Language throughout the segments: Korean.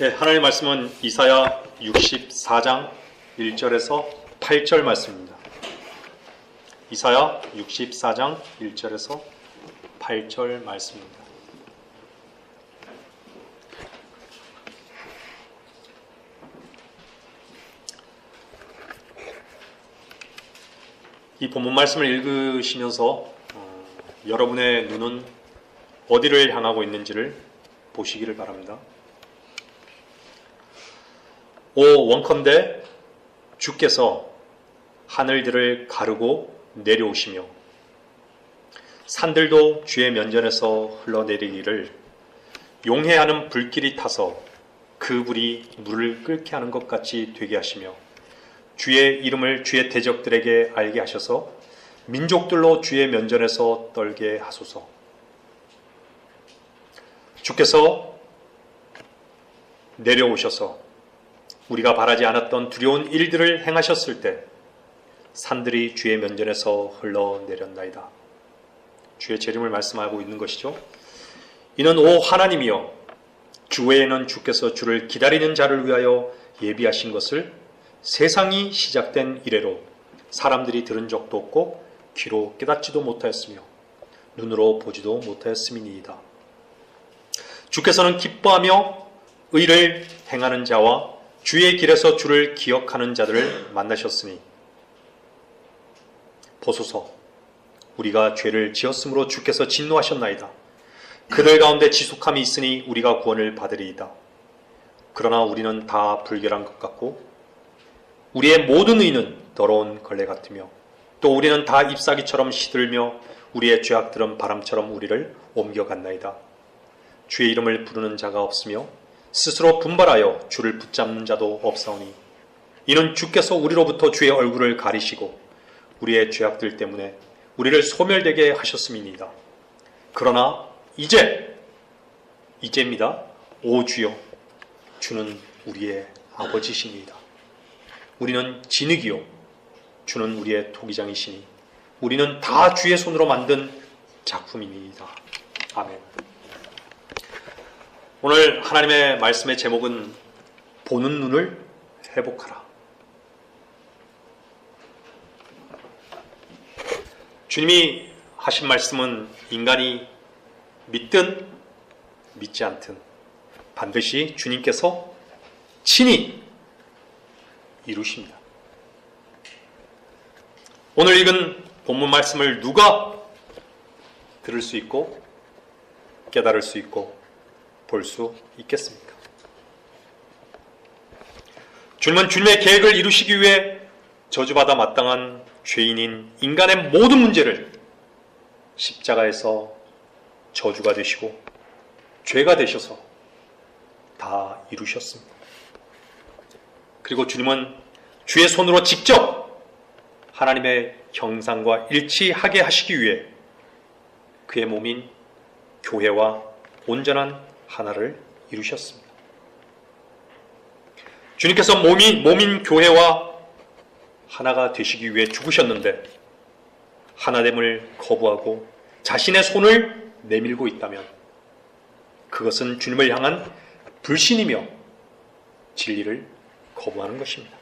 네, 하나님의 말씀은 이사야 64장 1절에서 8절 말씀입니다. 이사야 64장 1절에서 8절 말씀입니다. 이 본문 말씀을 읽으시면서 여러분의 눈은 어디를 향하고 있는지를 보시기를 바랍니다. 원컨대 주께서 하늘들을 가르고 내려오시며 산들도 주의 면전에서 흘러내리기를 용해하는 불길이 타서 그 불이 물을 끓게 하는 것 같이 되게 하시며 주의 이름을 주의 대적들에게 알게 하셔서 민족들로 주의 면전에서 떨게 하소서. 주께서 내려오셔서 우리가 바라지 않았던 두려운 일들을 행하셨을 때 산들이 주의 면전에서 흘러내렸나이다. 주의 재림을 말씀하고 있는 것이죠. 이는 오 하나님이여, 주 외에는 주께서 주를 기다리는 자를 위하여 예비하신 것을 세상이 시작된 이래로 사람들이 들은 적도 없고 귀로 깨닫지도 못하였으며 눈으로 보지도 못하였음이니이다. 주께서는 기뻐하며 의를 행하는 자와 주의 길에서 주를 기억하는 자들을 만나셨으니 보소서, 우리가 죄를 지었으므로 주께서 진노하셨나이다. 그들 가운데 지속함이 있으니 우리가 구원을 받으리이다. 그러나 우리는 다 불결한 것 같고 우리의 모든 의는 더러운 걸레 같으며 또 우리는 다 잎사귀처럼 시들며 우리의 죄악들은 바람처럼 우리를 옮겨갔나이다. 주의 이름을 부르는 자가 없으며 스스로 분발하여 주를 붙잡는 자도 없사오니 이는 주께서 우리로부터 주의 얼굴을 가리시고 우리의 죄악들 때문에 우리를 소멸되게 하셨음이니이다. 그러나 이제입니다. 오 주여, 주는 우리의 아버지시니이다. 우리는 진흙이요, 주는 우리의 토기장이시니 우리는 다 주의 손으로 만든 작품이니이다. 아멘. 오늘 하나님의 말씀의 제목은 보는 눈을 회복하라. 주님이 하신 말씀은 인간이 믿든 믿지 않든 반드시 주님께서 친히 이루십니다. 오늘 읽은 본문 말씀을 누가 들을 수 있고 깨달을 수 있고 볼 수 있겠습니까? 주님은 주님의 계획을 이루시기 위해 저주받아 마땅한 죄인인 인간의 모든 문제를 십자가에서 저주가 되시고 죄가 되셔서 다 이루셨습니다. 그리고 주님은 주의 손으로 직접 하나님의 형상과 일치하게 하시기 위해 그의 몸인 교회와 온전한 하나를 이루셨습니다. 주님께서 몸인 교회와 하나가 되시기 위해 죽으셨는데 하나됨을 거부하고 자신의 손을 내밀고 있다면 그것은 주님을 향한 불신이며 진리를 거부하는 것입니다.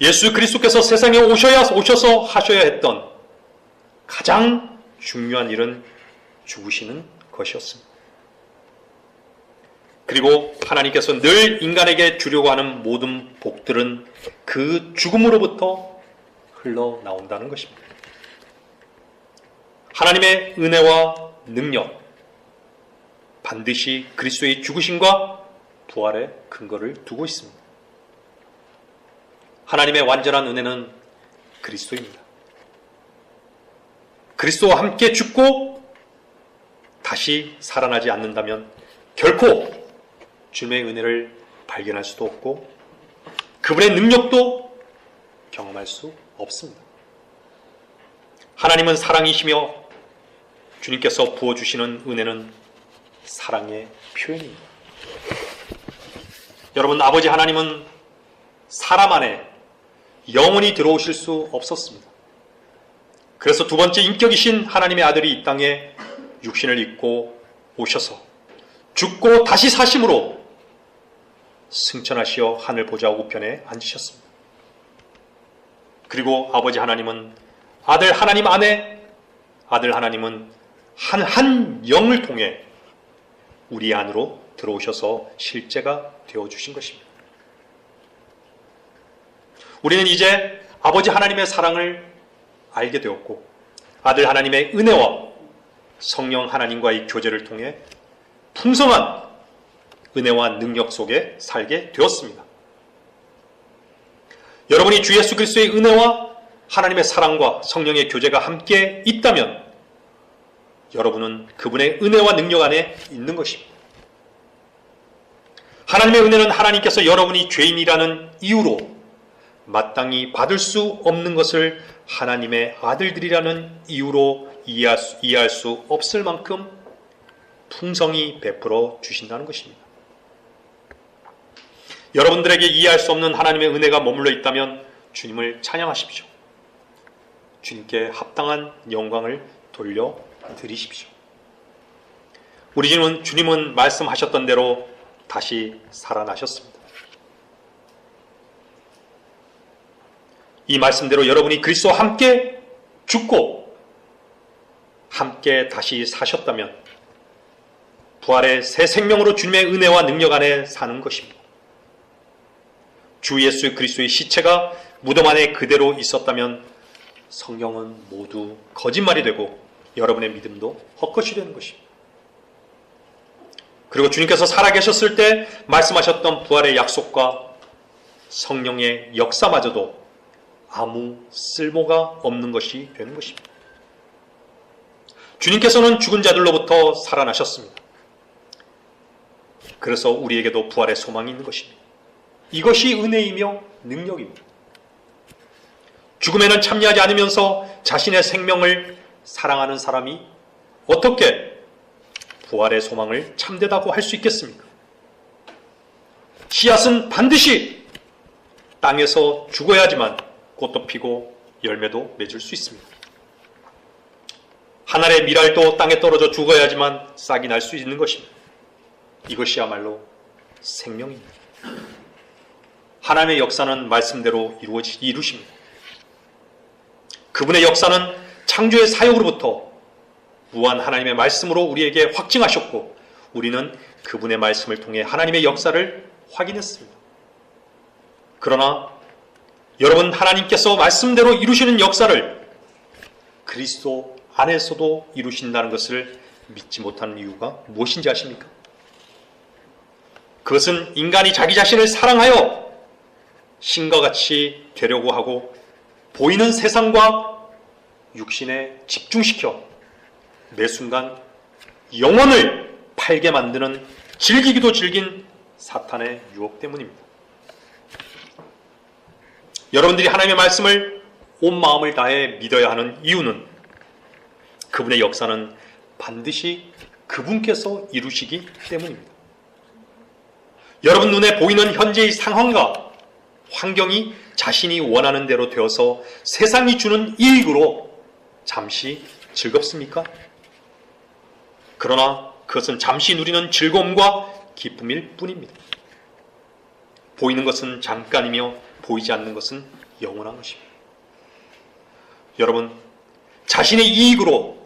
예수 그리스도께서 세상에 오셔서 하셔야 했던 가장 중요한 일은 죽으시는 것이었습니다. 그리고 하나님께서 늘 인간에게 주려고 하는 모든 복들은 그 죽음으로부터 흘러나온다는 것입니다. 하나님의 은혜와 능력, 반드시 그리스도의 죽으심과 부활의 근거를 두고 있습니다. 하나님의 완전한 은혜는 그리스도입니다. 그리스도와 함께 죽고 다시 살아나지 않는다면 결코 주님의 은혜를 발견할 수도 없고 그분의 능력도 경험할 수 없습니다. 하나님은 사랑이시며 주님께서 부어주시는 은혜는 사랑의 표현입니다. 여러분, 아버지 하나님은 사람 안에 영원히 들어오실 수 없었습니다. 그래서 두 번째 인격이신 하나님의 아들이 이 땅에 육신을 입고 오셔서 죽고 다시 사심으로 승천하시어 하늘 보좌 우편에 앉으셨습니다. 그리고 아버지 하나님은 아들 하나님 안에 아들 하나님은 한 영을 통해 우리 안으로 들어오셔서 실제가 되어주신 것입니다. 우리는 이제 아버지 하나님의 사랑을 알게 되었고 아들 하나님의 은혜와 성령 하나님과의 교제를 통해 풍성한 은혜와 능력 속에 살게 되었습니다. 여러분이 주 예수 그리스도의 은혜와 하나님의 사랑과 성령의 교제가 함께 있다면 여러분은 그분의 은혜와 능력 안에 있는 것입니다. 하나님의 은혜는 하나님께서 여러분이 죄인이라는 이유로 마땅히 받을 수 없는 것을 하나님의 아들들이라는 이유로 이해할 수 없을 만큼 풍성히 베풀어 주신다는 것입니다. 여러분들에게 이해할 수 없는 하나님의 은혜가 머물러 있다면 주님을 찬양하십시오. 주님께 합당한 영광을 돌려드리십시오. 우리 주님은 말씀하셨던 대로 다시 살아나셨습니다. 이 말씀대로 여러분이 그리스도와 함께 죽고 함께 다시 사셨다면 부활의 새 생명으로 주님의 은혜와 능력 안에 사는 것입니다. 주 예수 그리스도의 시체가 무덤 안에 그대로 있었다면 성경은 모두 거짓말이 되고 여러분의 믿음도 헛것이 되는 것입니다. 그리고 주님께서 살아계셨을 때 말씀하셨던 부활의 약속과 성령의 역사마저도 아무 쓸모가 없는 것이 되는 것입니다. 주님께서는 죽은 자들로부터 살아나셨습니다. 그래서 우리에게도 부활의 소망이 있는 것입니다. 이것이 은혜이며 능력입니다. 죽음에는 참여하지 않으면서 자신의 생명을 사랑하는 사람이 어떻게 부활의 소망을 참되다고 할 수 있겠습니까? 씨앗은 반드시 땅에서 죽어야지만 꽃도 피고 열매도 맺을 수 있습니다. 한 알의 밀알도 땅에 떨어져 죽어야지만 싹이 날 수 있는 것입니다. 이것이야말로 생명입니다. 하나님의 역사는 말씀대로 이루십니다. 그분의 역사는 창조의 사역으로부터 무한 하나님의 말씀으로 우리에게 확증하셨고 우리는 그분의 말씀을 통해 하나님의 역사를 확인했습니다. 그러나 여러분, 하나님께서 말씀대로 이루시는 역사를 그리스도 안에서도 이루신다는 것을 믿지 못하는 이유가 무엇인지 아십니까? 그것은 인간이 자기 자신을 사랑하여 신과 같이 되려고 하고 보이는 세상과 육신에 집중시켜 매 순간 영혼을 팔게 만드는 즐기기도 즐긴 사탄의 유혹 때문입니다. 여러분들이 하나님의 말씀을 온 마음을 다해 믿어야 하는 이유는 그분의 역사는 반드시 그분께서 이루시기 때문입니다. 여러분 눈에 보이는 현재의 상황과 환경이 자신이 원하는 대로 되어서 세상이 주는 이익으로 잠시 즐겁습니까? 그러나 그것은 잠시 누리는 즐거움과 기쁨일 뿐입니다. 보이는 것은 잠깐이며 보이지 않는 것은 영원한 것입니다. 여러분, 자신의 이익으로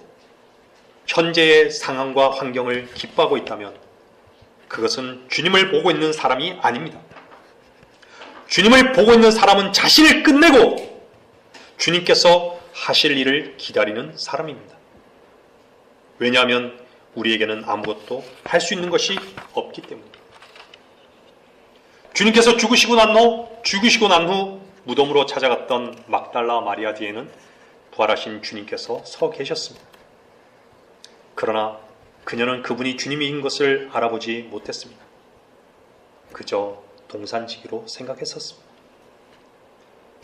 현재의 상황과 환경을 기뻐하고 있다면 그것은 주님을 보고 있는 사람이 아닙니다. 주님을 보고 있는 사람은 자신을 끝내고 주님께서 하실 일을 기다리는 사람입니다. 왜냐하면 우리에게는 아무것도 할 수 있는 것이 없기 때문입니다. 주님께서 죽으시고 난 후 무덤으로 찾아갔던 막달라 마리아 뒤에는 부활하신 주님께서 서 계셨습니다. 그러나 그녀는 그분이 주님인 것을 알아보지 못했습니다. 그저 동산지기로 생각했었습니다.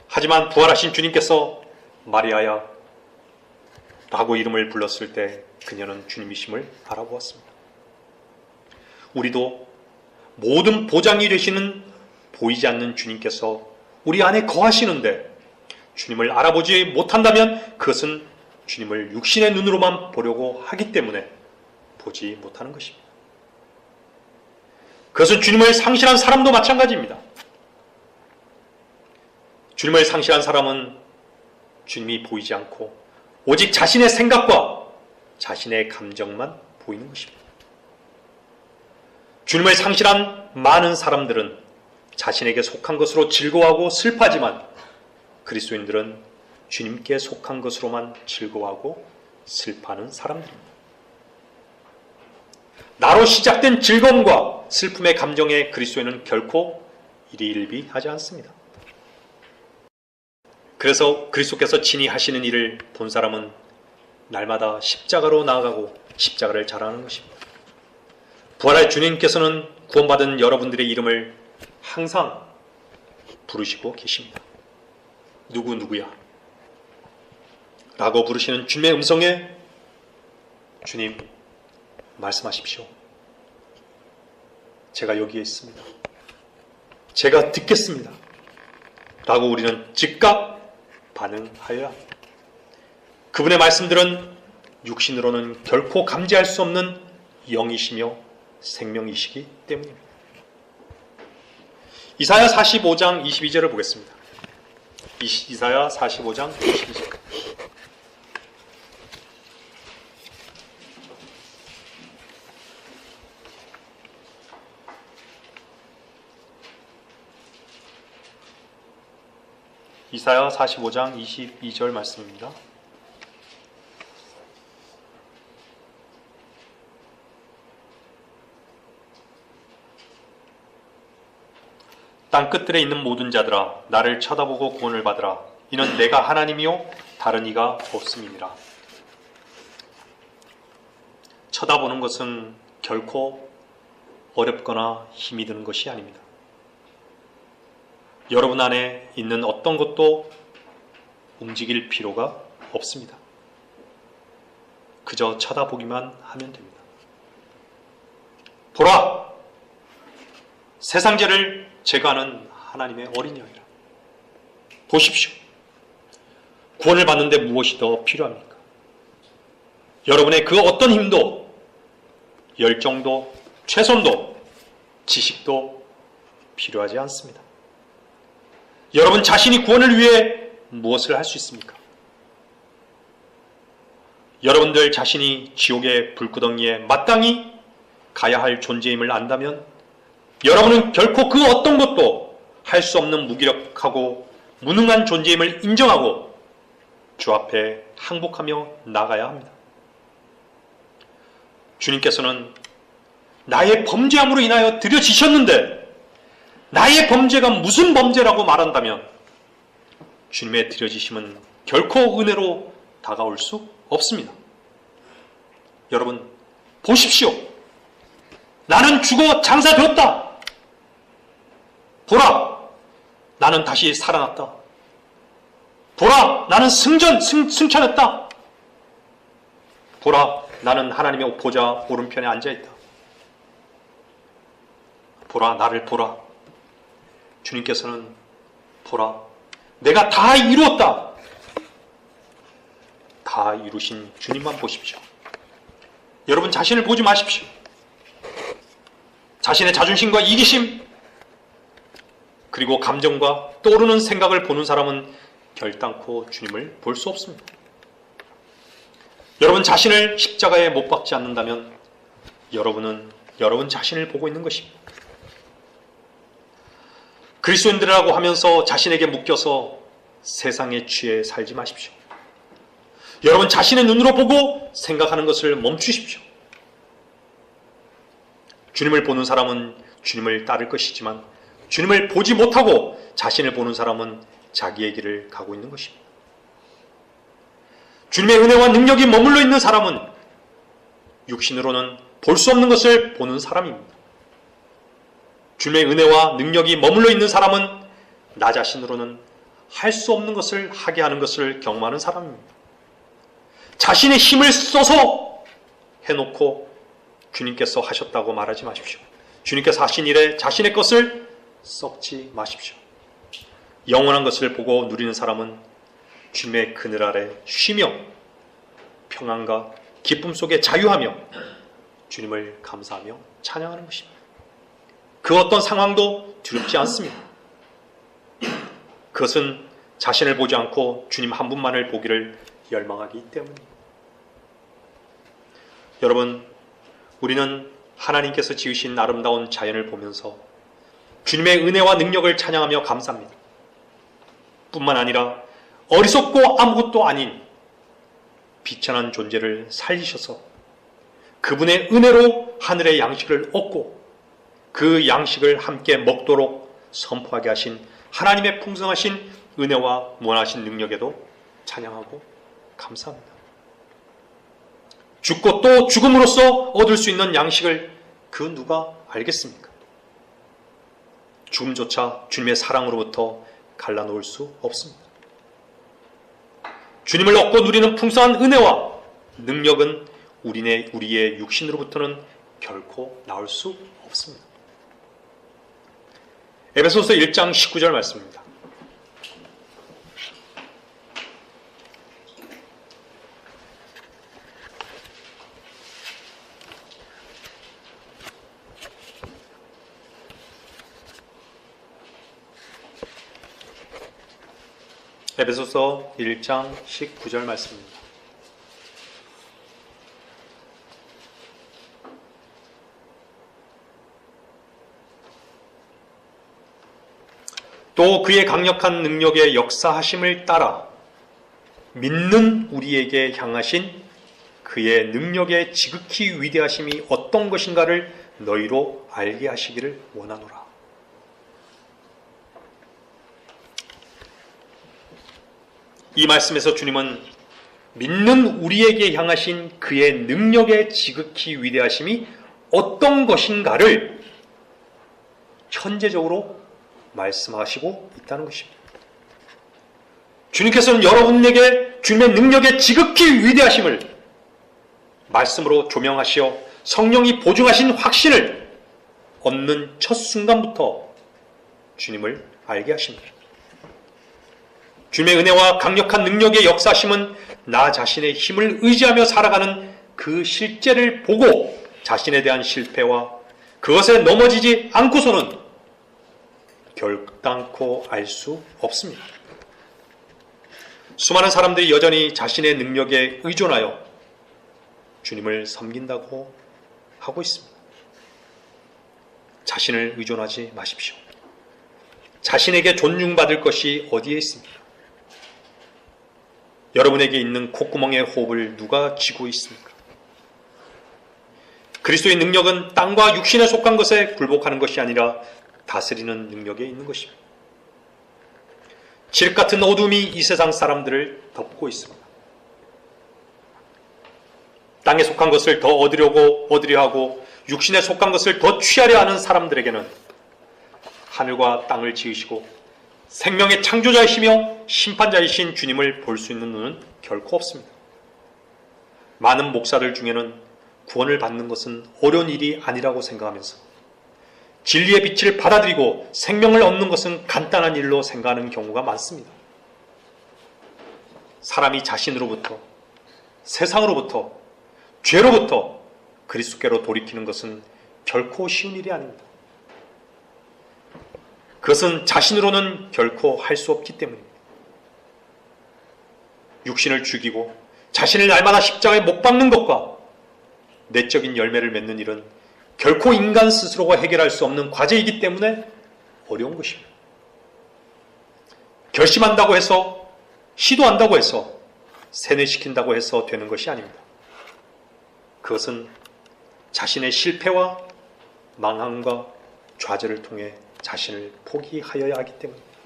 하지만 부활하신 주님께서 마리아야 라고 이름을 불렀을 때 그녀는 주님이심을 알아보았습니다. 우리도 모든 보장이 되시는 보이지 않는 주님께서 우리 안에 거하시는데 주님을 알아보지 못한다면 그것은 주님을 육신의 눈으로만 보려고 하기 때문에 보지 못하는 것입니다. 그것은 주님을 상실한 사람도 마찬가지입니다. 주님을 상실한 사람은 주님이 보이지 않고 오직 자신의 생각과 자신의 감정만 보이는 것입니다. 주님을 상실한 많은 사람들은 자신에게 속한 것으로 즐거워하고 슬퍼하지만 그리스도인들은 주님께 속한 것으로만 즐거워하고 슬퍼하는 사람들입니다. 나로 시작된 즐거움과 슬픔의 감정에 그리스도인은 결코 일희일비하지 않습니다. 그래서 그리스도께서 친히 하시는 일을 본 사람은 날마다 십자가로 나아가고 십자가를 자랑하는 것입니다. 부활할 주님께서는 구원받은 여러분들의 이름을 항상 부르시고 계십니다. 누구야? 라고 부르시는 주님의 음성에 주님 말씀하십시오. 제가 여기에 있습니다. 제가 듣겠습니다. 라고 우리는 즉각 반응하여야 합니다. 그분의 말씀들은 육신으로는 결코 감지할 수 없는 영이시며 생명이시기 때문입니다. 이사야 45장 22절을 보겠습니다. 이사야 45장 22절. 이사야 45장 22절 말씀입니다. 땅끝들에 있는 모든 자들아 나를 쳐다보고 구원을 받으라. 이는 내가 하나님이요 다른 이가 없음이니라. 쳐다보는 것은 결코 어렵거나 힘이 드는 것이 아닙니다. 여러분 안에 있는 어떤 것도 움직일 필요가 없습니다. 그저 쳐다보기만 하면 됩니다. 보라! 세상 죄를 제거하는 하나님의 어린 양이라. 보십시오. 구원을 받는데 무엇이 더 필요합니까? 여러분의 그 어떤 힘도, 열정도, 최선도, 지식도 필요하지 않습니다. 여러분 자신이 구원을 위해 무엇을 할 수 있습니까? 여러분들 자신이 지옥의 불구덩이에 마땅히 가야 할 존재임을 안다면 여러분은 결코 그 어떤 것도 할 수 없는 무기력하고 무능한 존재임을 인정하고 주 앞에 항복하며 나가야 합니다. 주님께서는 나의 범죄함으로 인하여 들여지셨는데 나의 범죄가 무슨 범죄라고 말한다면 주님의 들여지심은 결코 은혜로 다가올 수 없습니다. 여러분 보십시오. 나는 죽어 장사되었다. 보라, 나는 다시 살아났다. 보라, 나는 승천했다. 보라, 나는 하나님의 보좌 오른편에 앉아있다. 보라, 나를 보라. 주님께서는 보라, 내가 다 이루었다. 다 이루신 주님만 보십시오. 여러분 자신을 보지 마십시오. 자신의 자존심과 이기심 그리고 감정과 떠오르는 생각을 보는 사람은 결단코 주님을 볼 수 없습니다. 여러분 자신을 십자가에 못 박지 않는다면 여러분은 여러분 자신을 보고 있는 것입니다. 그리스도인들이라고 하면서 자신에게 묶여서 세상에 취해 살지 마십시오. 여러분 자신의 눈으로 보고 생각하는 것을 멈추십시오. 주님을 보는 사람은 주님을 따를 것이지만 주님을 보지 못하고 자신을 보는 사람은 자기의 길을 가고 있는 것입니다. 주님의 은혜와 능력이 머물러 있는 사람은 육신으로는 볼 수 없는 것을 보는 사람입니다. 주님의 은혜와 능력이 머물러 있는 사람은 나 자신으로는 할 수 없는 것을 하게 하는 것을 경험하는 사람입니다. 자신의 힘을 써서 해놓고 주님께서 하셨다고 말하지 마십시오. 주님께서 하신 일에 자신의 것을 썩지 마십시오. 영원한 것을 보고 누리는 사람은 주님의 그늘 아래 쉬며 평안과 기쁨 속에 자유하며 주님을 감사하며 찬양하는 것입니다. 그 어떤 상황도 두렵지 않습니다. 그것은 자신을 보지 않고 주님 한 분만을 보기를 열망하기 때문입니다. 여러분, 우리는 하나님께서 지으신 아름다운 자연을 보면서 주님의 은혜와 능력을 찬양하며 감사합니다. 뿐만 아니라 어리석고 아무것도 아닌 비천한 존재를 살리셔서 그분의 은혜로 하늘의 양식을 얻고 그 양식을 함께 먹도록 선포하게 하신 하나님의 풍성하신 은혜와 무한하신 능력에도 찬양하고 감사합니다. 죽고 또 죽음으로써 얻을 수 있는 양식을 그 누가 알겠습니까? 죽음조차 주님의 사랑으로부터 갈라놓을 수 없습니다. 주님을 얻고 누리는 풍성한 은혜와 능력은 우리의 육신으로부터는 결코 나올 수 없습니다. 에베소서 1장 19절 말씀입니다. 에베소서 1장 19절 말씀입니다. 또 그의 강력한 능력의 역사하심을 따라 믿는 우리에게 향하신 그의 능력의 지극히 위대하심이 어떤 것인가를 너희로 알게 하시기를 원하노라. 이 말씀에서 주님은 믿는 우리에게 향하신 그의 능력의 지극히 위대하심이 어떤 것인가를 현재적으로 말씀하시고 있다는 것입니다. 주님께서는 여러분에게 주님의 능력의 지극히 위대하심을 말씀으로 조명하시어 성령이 보증하신 확신을 얻는 첫 순간부터 주님을 알게 하십니다. 주님의 은혜와 강력한 능력의 역사심은 나 자신의 힘을 의지하며 살아가는 그 실제를 보고 자신에 대한 실패와 그것에 넘어지지 않고서는 결단코 알 수 없습니다. 수많은 사람들이 여전히 자신의 능력에 의존하여 주님을 섬긴다고 하고 있습니다. 자신을 의존하지 마십시오. 자신에게 존중받을 것이 어디에 있습니까? 여러분에게 있는 콧구멍의 호흡을 누가 쥐고 있습니까? 그리스도의 능력은 땅과 육신에 속한 것에 굴복하는 것이 아니라 다스리는 능력에 있는 것입니다. 칠흑 같은 어둠이 이 세상 사람들을 덮고 있습니다. 땅에 속한 것을 더 얻으려 하고 육신에 속한 것을 더 취하려 하는 사람들에게는 하늘과 땅을 지으시고 생명의 창조자이시며 심판자이신 주님을 볼 수 있는 눈은 결코 없습니다. 많은 목사들 중에는 구원을 받는 것은 어려운 일이 아니라고 생각하면서 진리의 빛을 받아들이고 생명을 얻는 것은 간단한 일로 생각하는 경우가 많습니다. 사람이 자신으로부터, 세상으로부터, 죄로부터 그리스도께로 돌이키는 것은 결코 쉬운 일이 아닙니다. 그것은 자신으로는 결코 할 수 없기 때문입니다. 육신을 죽이고 자신을 날마다 십자가에 못 박는 것과 내적인 열매를 맺는 일은 결코 인간 스스로가 해결할 수 없는 과제이기 때문에 어려운 것입니다. 결심한다고 해서, 시도한다고 해서, 세뇌시킨다고 해서 되는 것이 아닙니다. 그것은 자신의 실패와 망함과 좌절을 통해 자신을 포기하여야 하기 때문입니다.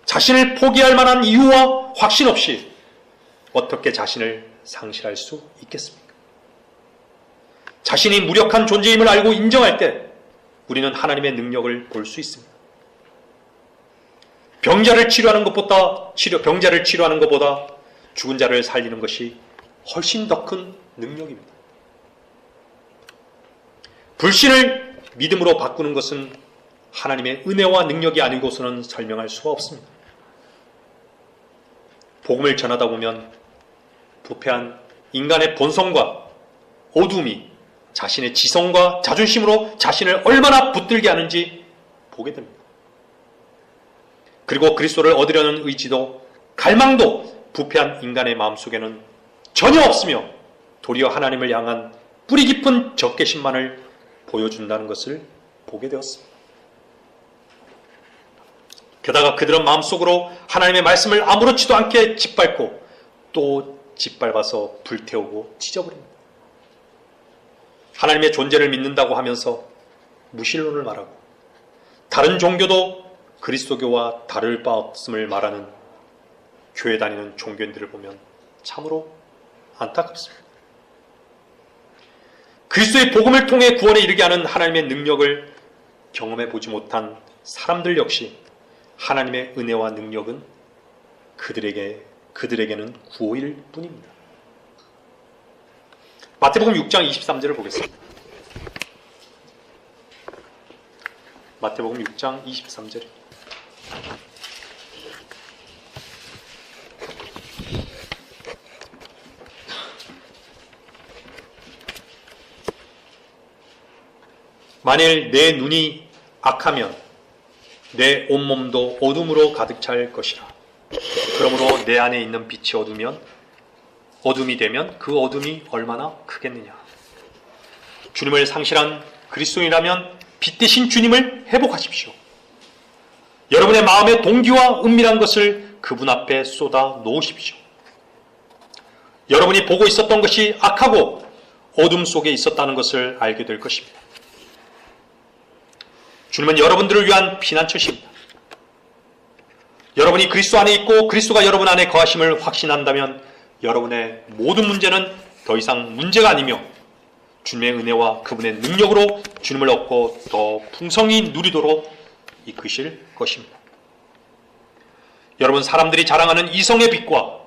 자신을 포기할 만한 이유와 확신 없이 어떻게 자신을 상실할 수 있겠습니까? 자신이 무력한 존재임을 알고 인정할 때 우리는 하나님의 능력을 볼 수 있습니다. 병자를 치료하는 것보다 죽은 자를 살리는 것이 훨씬 더 큰 능력입니다. 불신을 믿음으로 바꾸는 것은 하나님의 은혜와 능력이 아니고서는 설명할 수가 없습니다. 복음을 전하다 보면 부패한 인간의 본성과 어둠이 자신의 지성과 자존심으로 자신을 얼마나 붙들게 하는지 보게 됩니다. 그리고 그리스도를 얻으려는 의지도 갈망도 부패한 인간의 마음속에는 전혀 없으며 도리어 하나님을 향한 뿌리 깊은 적개심만을 보여준다는 것을 보게 되었습니다. 게다가 그들은 마음속으로 하나님의 말씀을 아무렇지도 않게 짓밟고 또 짓밟아서 불태우고 찢어버립니다. 하나님의 존재를 믿는다고 하면서 무신론을 말하고 다른 종교도 그리스도교와 다를 바 없음을 말하는 교회 다니는 종교인들을 보면 참으로 안타깝습니다. 그리스도의 복음을 통해 구원에 이르게 하는 하나님의 능력을 경험해 보지 못한 사람들 역시 하나님의 은혜와 능력은 그들에게는 구호일 뿐입니다. 마태복음 6장 23절을 보겠습니다. 마태복음 6장 23절. 만일 내 눈이 악하면 내 온몸도 어둠으로 가득 찰 것이라. 그러므로 내 안에 있는 빛이 어둠이 되면 그 어둠이 얼마나 크겠느냐. 주님을 상실한 그리스도인이라면 빛 대신 주님을 회복하십시오. 여러분의 마음의 동기와 은밀한 것을 그분 앞에 쏟아 놓으십시오. 여러분이 보고 있었던 것이 악하고 어둠 속에 있었다는 것을 알게 될 것입니다. 주님은 여러분들을 위한 피난처십니다. 여러분이 그리스도 안에 있고 그리스도가 여러분 안에 거하심을 확신한다면 여러분의 모든 문제는 더 이상 문제가 아니며 주님의 은혜와 그분의 능력으로 주님을 얻고 더 풍성히 누리도록 이끄실 것입니다. 여러분, 사람들이 자랑하는 이성의 빛과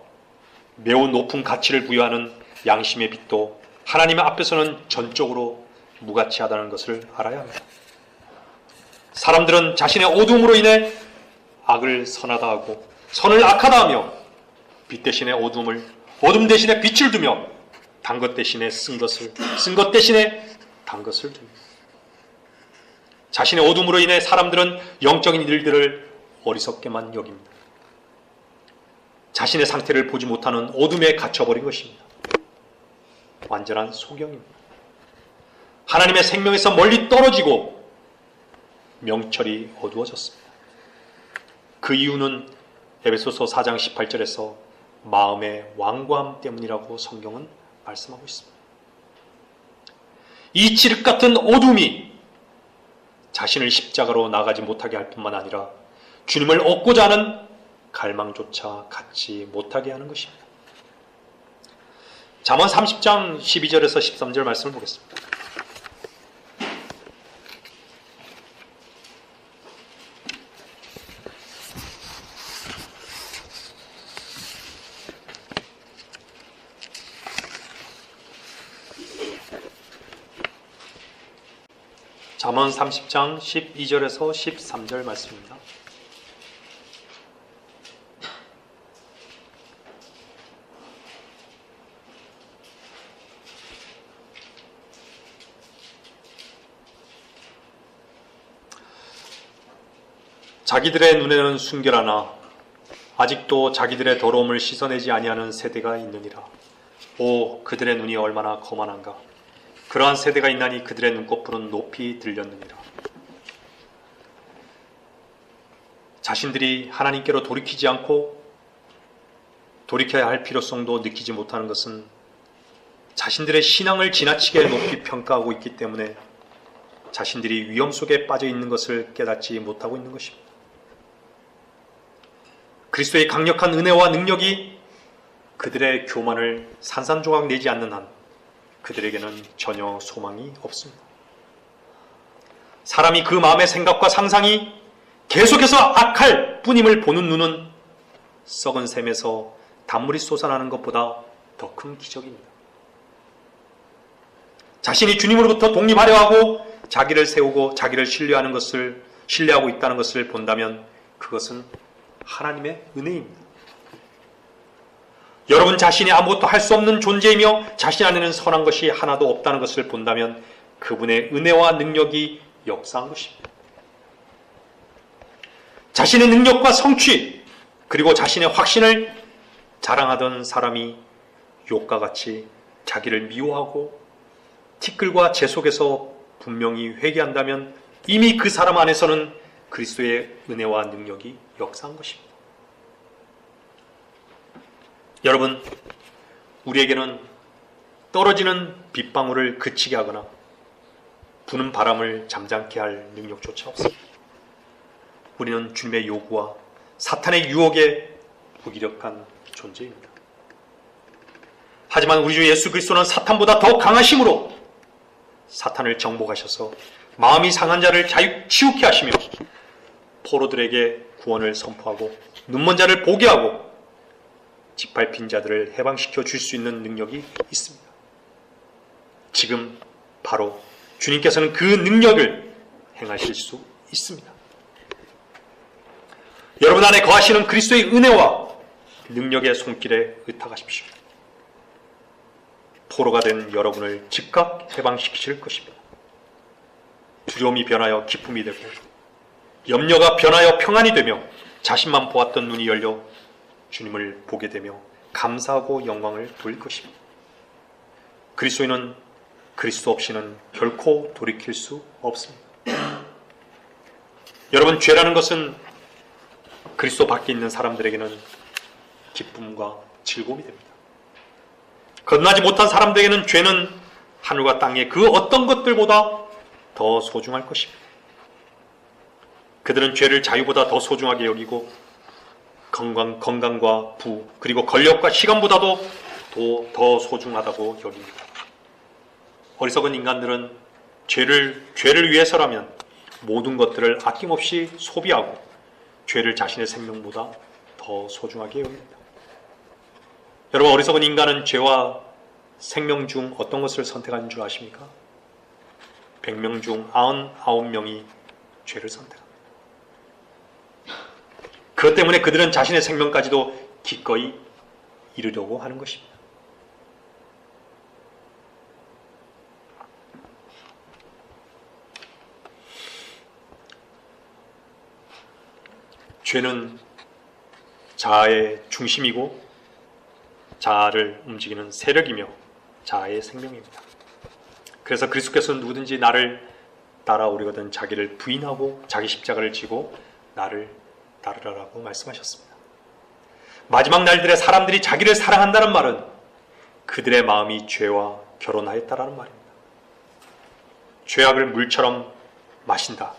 매우 높은 가치를 부여하는 양심의 빛도 하나님의 앞에서는 전적으로 무가치하다는 것을 알아야 합니다. 사람들은 자신의 어두움으로 인해 악을 선하다 하고 선을 악하다 하며 빛 대신에 어둠 대신에 빛을 두며 단 것 대신에 쓴 것 대신에 단 것을 둡니다. 자신의 어둠으로 인해 사람들은 영적인 일들을 어리석게만 여깁니다. 자신의 상태를 보지 못하는 어둠에 갇혀버린 것입니다. 완전한 소경입니다. 하나님의 생명에서 멀리 떨어지고 명철이 어두워졌습니다. 그 이유는 에베소서 4장 18절에서 마음의 완고함 때문이라고 성경은 말씀하고 있습니다. 이 칠흑 같은 어둠이 자신을 십자가로 나가지 못하게 할 뿐만 아니라 주님을 얻고자 하는 갈망조차 갖지 못하게 하는 것입니다. 잠언 30장 12절에서 13절 말씀을 보겠습니다. 잠언 30장 12절에서 13절 말씀입니다. 자기들의 눈에는 순결하나 아직도 자기들의 더러움을 씻어내지 아니하는 세대가 있느니라. 오, 그들의 눈이 얼마나 거만한가. 그러한 세대가 있나니 그들의 눈꺼풀은 높이 들렸느니라. 자신들이 하나님께로 돌이키지 않고 돌이켜야 할 필요성도 느끼지 못하는 것은 자신들의 신앙을 지나치게 높이 평가하고 있기 때문에 자신들이 위험 속에 빠져 있는 것을 깨닫지 못하고 있는 것입니다. 그리스도의 강력한 은혜와 능력이 그들의 교만을 산산조각 내지 않는 한 그들에게는 전혀 소망이 없습니다. 사람이 그 마음의 생각과 상상이 계속해서 악할 뿐임을 보는 눈은 썩은 샘에서 단물이 솟아나는 것보다 더 큰 기적입니다. 자신이 주님으로부터 독립하려 하고 자기를 세우고 자기를 신뢰하고 있다는 것을 본다면 그것은 하나님의 은혜입니다. 여러분 자신이 아무것도 할 수 없는 존재이며 자신 안에는 선한 것이 하나도 없다는 것을 본다면 그분의 은혜와 능력이 역사한 것입니다. 자신의 능력과 성취 그리고 자신의 확신을 자랑하던 사람이 욥과 같이 자기를 미워하고 티끌과 재 속에서 분명히 회개한다면 이미 그 사람 안에서는 그리스도의 은혜와 능력이 역사한 것입니다. 여러분, 우리에게는 떨어지는 빗방울을 그치게 하거나 부는 바람을 잠잠케 할 능력조차 없습니다. 우리는 주님의 요구와 사탄의 유혹에 무기력한 존재입니다. 하지만 우리 주 예수 그리스도는 사탄보다 더 강하심으로 사탄을 정복하셔서 마음이 상한 자를 치우게 하시며 포로들에게 구원을 선포하고 눈먼 자를 보게 하고 짓밟힌 자들을 해방시켜 줄 수 있는 능력이 있습니다. 지금 바로 주님께서는 그 능력을 행하실 수 있습니다. 여러분 안에 거하시는 그리스도의 은혜와 능력의 손길에 의탁하십시오. 포로가 된 여러분을 즉각 해방시키실 것입니다. 두려움이 변하여 기쁨이 되고 염려가 변하여 평안이 되며 자신만 보았던 눈이 열려 주님을 보게 되며 감사하고 영광을 돌릴 것입니다. 그리스도인은 그리스도 없이는 결코 돌이킬 수 없습니다. 여러분, 죄라는 것은 그리스도 밖에 있는 사람들에게는 기쁨과 즐거움이 됩니다. 거듭나지 못한 사람들에게는 죄는 하늘과 땅의 그 어떤 것들보다 더 소중할 것입니다. 그들은 죄를 자유보다 더 소중하게 여기고 건강과 부 그리고 권력과 시간보다도 더 소중하다고 여깁니다. 어리석은 인간들은 죄를 위해서라면 모든 것들을 아낌없이 소비하고 죄를 자신의 생명보다 더 소중하게 여깁니다. 여러분, 어리석은 인간은 죄와 생명 중 어떤 것을 선택하는 줄 아십니까? 100명 중 99명이 죄를 선택합니다. 그것 때문에 그들은 자신의 생명까지도 기꺼이 이루려고 하는 것입니다. 죄는 자아의 중심이고 자아를 움직이는 세력이며 자아의 생명입니다. 그래서 그리스도께서는 누구든지 나를 따라오려거든 자기를 부인하고 자기 십자가를 지고 나를 따르라라고 말씀하셨습니다. 마지막 날들에 사람들이 자기를 사랑한다는 말은 그들의 마음이 죄와 결혼하였다라는 말입니다. 죄악을 물처럼 마신다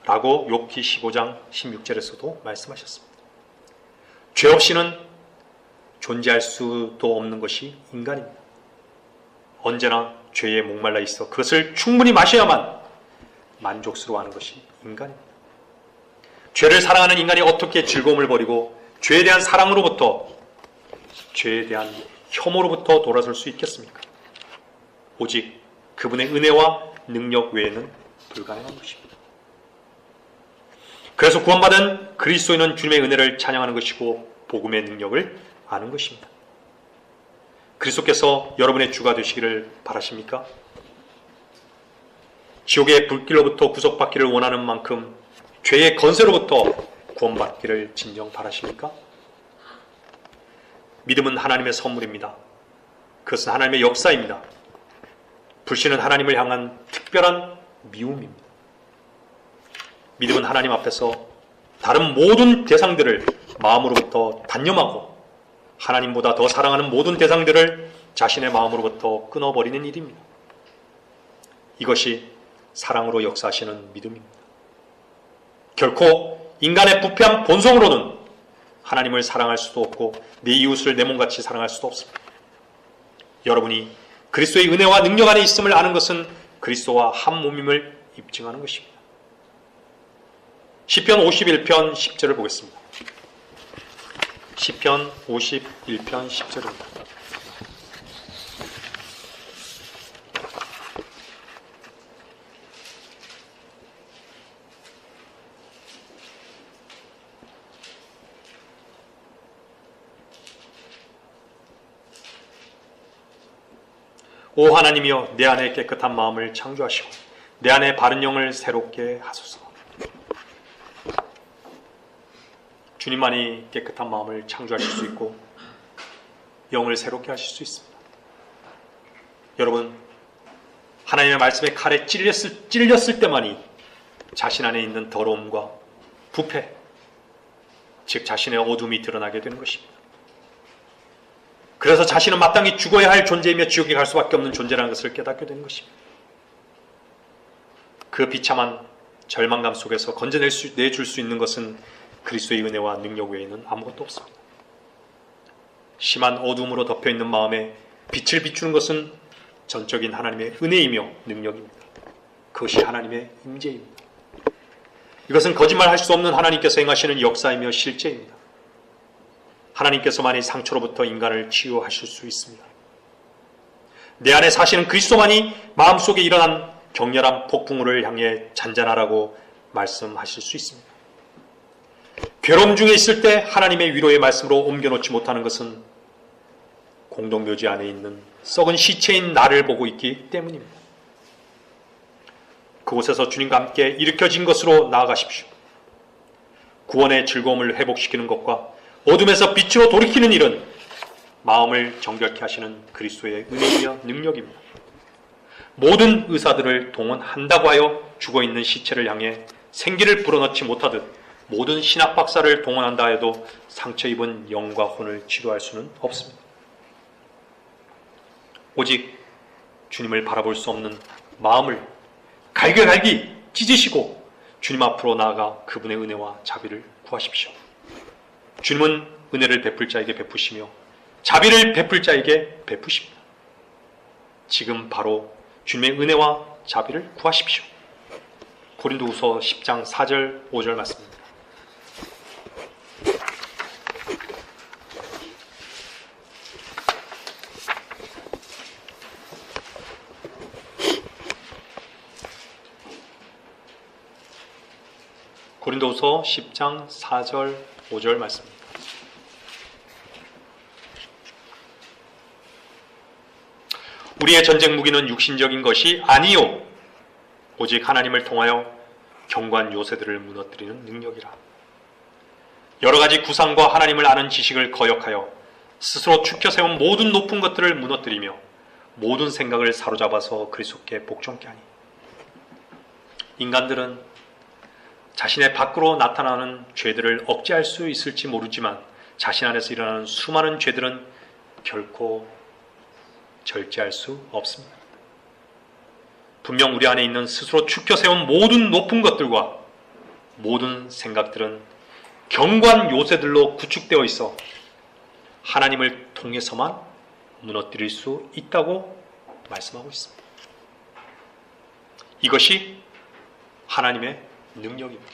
라고 욥기 15장 16절에서도 말씀하셨습니다. 죄 없이는 존재할 수도 없는 것이 인간입니다. 언제나 죄에 목말라 있어 그것을 충분히 마셔야만 만족스러워하는 것이 인간입니다. 죄를 사랑하는 인간이 어떻게 즐거움을 버리고 죄에 대한 사랑으로부터 죄에 대한 혐오로부터 돌아설 수 있겠습니까? 오직 그분의 은혜와 능력 외에는 불가능한 것입니다. 그래서 구원받은 그리스도인은 주님의 은혜를 찬양하는 것이고 복음의 능력을 아는 것입니다. 그리스도께서 여러분의 주가 되시기를 바라십니까? 지옥의 불길로부터 구속받기를 원하는 만큼 죄의 건세로부터 구원받기를 진정 바라십니까? 믿음은 하나님의 선물입니다. 그것은 하나님의 역사입니다. 불신은 하나님을 향한 특별한 미움입니다. 믿음은 하나님 앞에서 다른 모든 대상들을 마음으로부터 단념하고 하나님보다 더 사랑하는 모든 대상들을 자신의 마음으로부터 끊어버리는 일입니다. 이것이 사랑으로 역사하시는 믿음입니다. 결코 인간의 부패한 본성으로는 하나님을 사랑할 수도 없고 내 이웃을 내 몸같이 사랑할 수도 없습니다. 여러분이 그리스도의 은혜와 능력 안에 있음을 아는 것은 그리스도와 한 몸임을 입증하는 것입니다. 시편 51편 10절을 보겠습니다. 시편 51편 10절입니다. 오 하나님이여, 내 안에 깨끗한 마음을 창조하시고 내 안에 바른 영을 새롭게 하소서. 주님만이 깨끗한 마음을 창조하실 수 있고 영을 새롭게 하실 수 있습니다. 여러분, 하나님의 말씀에 칼에 찔렸을 때만이 자신 안에 있는 더러움과 부패, 즉 자신의 어둠이 드러나게 되는 것입니다. 그래서 자신은 마땅히 죽어야 할 존재이며 지옥에 갈 수밖에 없는 존재라는 것을 깨닫게 되는 것입니다. 그 비참한 절망감 속에서 건져내줄 수 있는 것은 그리스도의 은혜와 능력 외에는 아무것도 없습니다. 심한 어둠으로 덮여있는 마음에 빛을 비추는 것은 전적인 하나님의 은혜이며 능력입니다. 그것이 하나님의 임재입니다. 이것은 거짓말할 수 없는 하나님께서 행하시는 역사이며 실제입니다. 하나님께서만이 상처로부터 인간을 치유하실 수 있습니다. 내 안에 사시는 그리스도만이 마음속에 일어난 격렬한 폭풍우를 향해 잔잔하라고 말씀하실 수 있습니다. 괴로움 중에 있을 때 하나님의 위로의 말씀으로 옮겨놓지 못하는 것은 공동묘지 안에 있는 썩은 시체인 나를 보고 있기 때문입니다. 그곳에서 주님과 함께 일으켜진 것으로 나아가십시오. 구원의 즐거움을 회복시키는 것과 어둠에서 빛으로 돌이키는 일은 마음을 정결케 하시는 그리스도의 은혜이며 능력입니다. 모든 의사들을 동원한다고 하여 죽어있는 시체를 향해 생기를 불어넣지 못하듯 모든 신학 박사를 동원한다 해도 상처 입은 영과 혼을 치료할 수는 없습니다. 오직 주님을 바라볼 수 없는 마음을 갈기갈기 찢으시고 주님 앞으로 나아가 그분의 은혜와 자비를 구하십시오. 주님은 은혜를 베풀 자에게 베푸시며 자비를 베풀 자에게 베푸십니다. 지금 바로 주님의 은혜와 자비를 구하십시오. 고린도후서 10장 4절 5절 말씀입니다. 고린도후서 10장 4절 5절 말씀입니다. 우리의 전쟁 무기는 육신적인 것이 아니요 오직 하나님을 통하여 경관 요새들을 무너뜨리는 능력이라. 여러 가지 구상과 하나님을 아는 지식을 거역하여 스스로 축혀 세운 모든 높은 것들을 무너뜨리며 모든 생각을 사로잡아서 그리스도께 복종케 하니. 인간들은 자신의 밖으로 나타나는 죄들을 억제할 수 있을지 모르지만 자신 안에서 일어나는 수많은 죄들은 결코 절제할 수 없습니다. 분명 우리 안에 있는 스스로 축혀 세운 모든 높은 것들과 모든 생각들은 경관 요새들로 구축되어 있어 하나님을 통해서만 무너뜨릴 수 있다고 말씀하고 있습니다. 이것이 하나님의 능력입니다.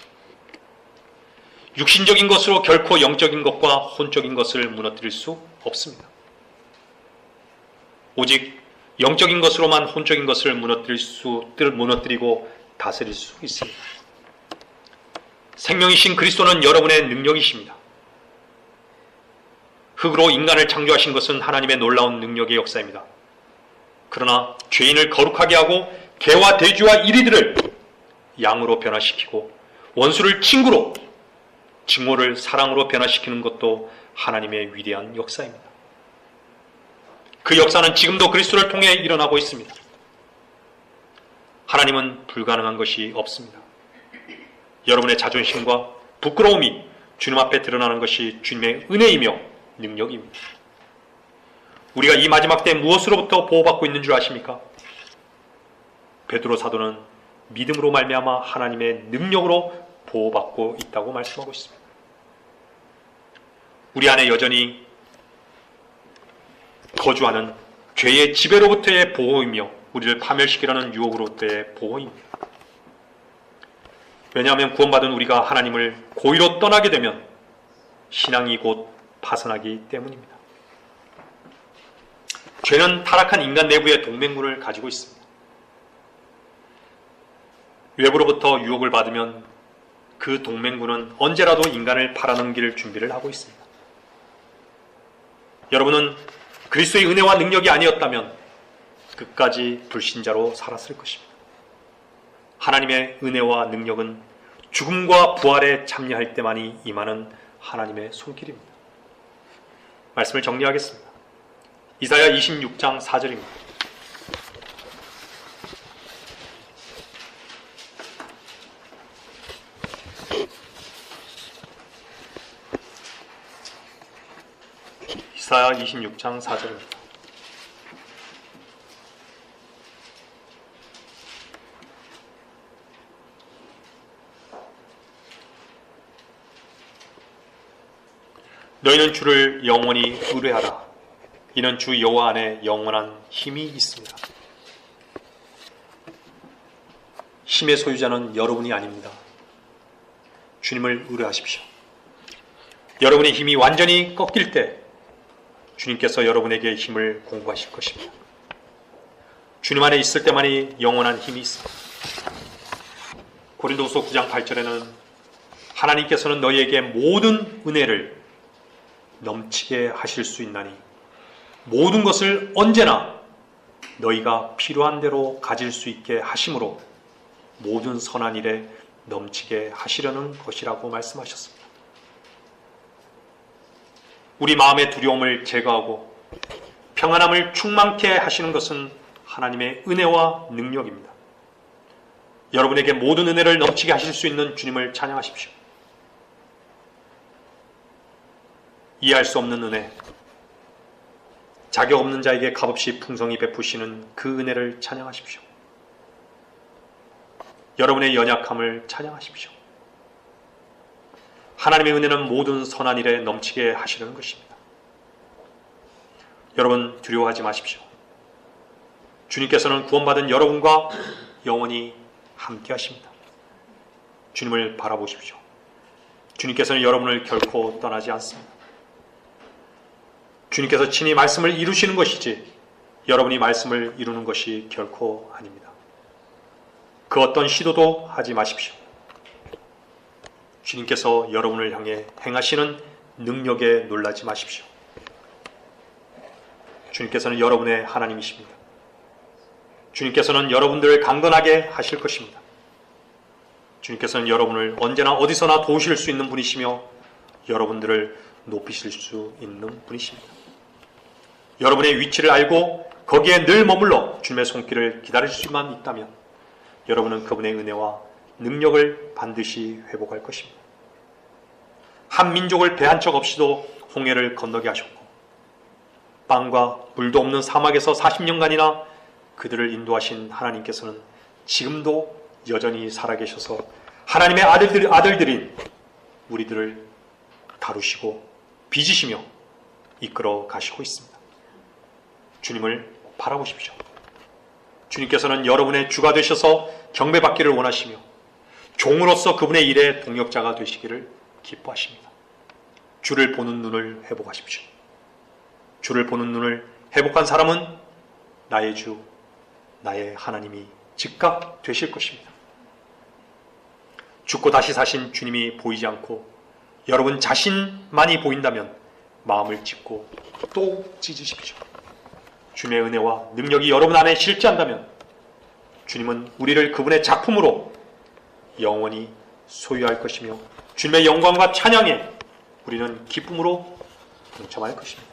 육신적인 것으로 결코 영적인 것과 혼적인 것을 무너뜨릴 수 없습니다. 오직 영적인 것으로만 혼적인 것을 무너뜨리고 다스릴 수 있습니다. 생명이신 그리스도는 여러분의 능력이십니다. 흙으로 인간을 창조하신 것은 하나님의 놀라운 능력의 역사입니다. 그러나 죄인을 거룩하게 하고 개와 돼지와 이리들을 양으로 변화시키고 원수를 친구로, 증오를 사랑으로 변화시키는 것도 하나님의 위대한 역사입니다. 그 역사는 지금도 그리스도를 통해 일어나고 있습니다. 하나님은 불가능한 것이 없습니다. 여러분의 자존심과 부끄러움이 주님 앞에 드러나는 것이 주님의 은혜이며 능력입니다. 우리가 이 마지막 때 무엇으로부터 보호받고 있는 줄 아십니까? 베드로 사도는 믿음으로 말미암아 하나님의 능력으로 보호받고 있다고 말씀하고 있습니다. 우리 안에 여전히 거주하는 죄의 지배로부터의 보호이며 우리를 파멸시키려는 유혹으로부터의 보호입니다. 왜냐하면 구원받은 우리가 하나님을 고의로 떠나게 되면 신앙이 곧 파산하기 때문입니다. 죄는 타락한 인간 내부의 동맹군을 가지고 있습니다. 외부로부터 유혹을 받으면 그 동맹군은 언제라도 인간을 팔아넘길 준비를 하고 있습니다. 여러분은 그리스도의 은혜와 능력이 아니었다면 끝까지 불신자로 살았을 것입니다. 하나님의 은혜와 능력은 죽음과 부활에 참여할 때만이 임하는 하나님의 손길입니다. 말씀을 정리하겠습니다. 이사야 26장 4절입니다. 이사야 26장 4절입니다. 너희는 주를 영원히 의뢰하라. 이는 주 여호와 안에 영원한 힘이 있습니다. 힘의 소유자는 여러분이 아닙니다. 주님을 의뢰하십시오. 여러분의 힘이 완전히 꺾일 때 주님께서 여러분에게 힘을 공급하실 것입니다. 주님 안에 있을 때만이 영원한 힘이 있습니다. 고린도후서 9장 8절에는 하나님께서는 너희에게 모든 은혜를 넘치게 하실 수 있나니 모든 것을 언제나 너희가 필요한 대로 가질 수 있게 하심으로 모든 선한 일에 넘치게 하시려는 것이라고 말씀하셨습니다. 우리 마음의 두려움을 제거하고 평안함을 충만케 하시는 것은 하나님의 은혜와 능력입니다. 여러분에게 모든 은혜를 넘치게 하실 수 있는 주님을 찬양하십시오. 이해할 수 없는 은혜, 자격 없는 자에게 값없이 풍성히 베푸시는 그 은혜를 찬양하십시오. 여러분의 연약함을 찬양하십시오. 하나님의 은혜는 모든 선한 일에 넘치게 하시는 것입니다. 여러분 두려워하지 마십시오. 주님께서는 구원받은 여러분과 영원히 함께 하십니다. 주님을 바라보십시오. 주님께서는 여러분을 결코 떠나지 않습니다. 주님께서 친히 말씀을 이루시는 것이지 여러분이 말씀을 이루는 것이 결코 아닙니다. 그 어떤 시도도 하지 마십시오. 주님께서 여러분을 향해 행하시는 능력에 놀라지 마십시오. 주님께서는 여러분의 하나님이십니다. 주님께서는 여러분들을 강건하게 하실 것입니다. 주님께서는 여러분을 언제나 어디서나 도우실 수 있는 분이시며 여러분들을 높이실 수 있는 분이십니다. 여러분의 위치를 알고 거기에 늘 머물러 주님의 손길을 기다릴 수만 있다면 여러분은 그분의 은혜와 능력을 반드시 회복할 것입니다. 한 민족을 배 한 척 없이도 홍해를 건너게 하셨고 빵과 물도 없는 사막에서 40년간이나 그들을 인도하신 하나님께서는 지금도 여전히 살아계셔서 하나님의 아들들인 우리들을 다루시고 빚으시며 이끌어 가시고 있습니다. 주님을 바라보십시오. 주님께서는 여러분의 주가 되셔서 경배받기를 원하시며 종으로서 그분의 일에 동역자가 되시기를 기뻐하십니다. 주를 보는 눈을 회복하십시오. 주를 보는 눈을 회복한 사람은 나의 주, 나의 하나님이 즉각 되실 것입니다. 죽고 다시 사신 주님이 보이지 않고 여러분 자신만이 보인다면 마음을 찢고 또 찢으십시오. 주님의 은혜와 능력이 여러분 안에 실제한다면 주님은 우리를 그분의 작품으로 영원히 소유할 것이며 주님의 영광과 찬양에 우리는 기쁨으로 동참할 것입니다.